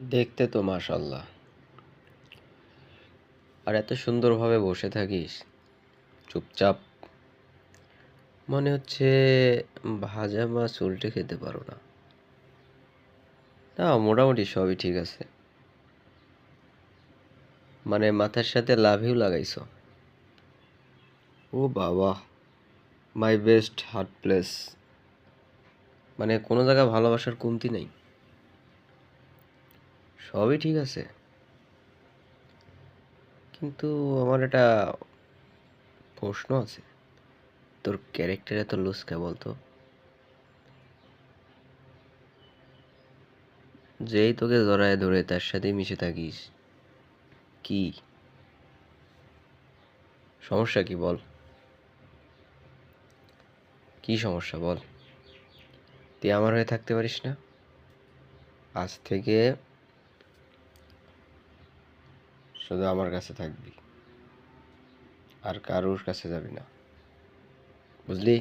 দেখতে তো মাশাআল্লাহ। আর এত সুন্দরভাবে বসে থাকিস চুপচাপ, মনে হচ্ছে ভাজা মাছ উল্টে খেতে পারো না। না, মোটামুটি সবই ঠিক আছে। মানে মাথার সাথে লাভিও লাগাইছো। ও বাবা, মাই বেস্ট হার্ট প্লেস। মানে কোনো জায়গা ভালোবাসার কমতি নেই, সবই ঠিক আছে। কিন্তু আমার একটা প্রশ্ন আছে, তোর ক্যারেক্টার এত লুজ কে বলতো? যেই তোকে জড়ায় ধরে তার সাথেই মিশে থাকিস, কি সমস্যা কি বল? কি সমস্যা বল? তুই আমার হয়ে থাকতে পারিস না? আজ থেকে শুধু আমার কাছে থাকবি, আর কারোর কাছে যাবি না, বুঝলি?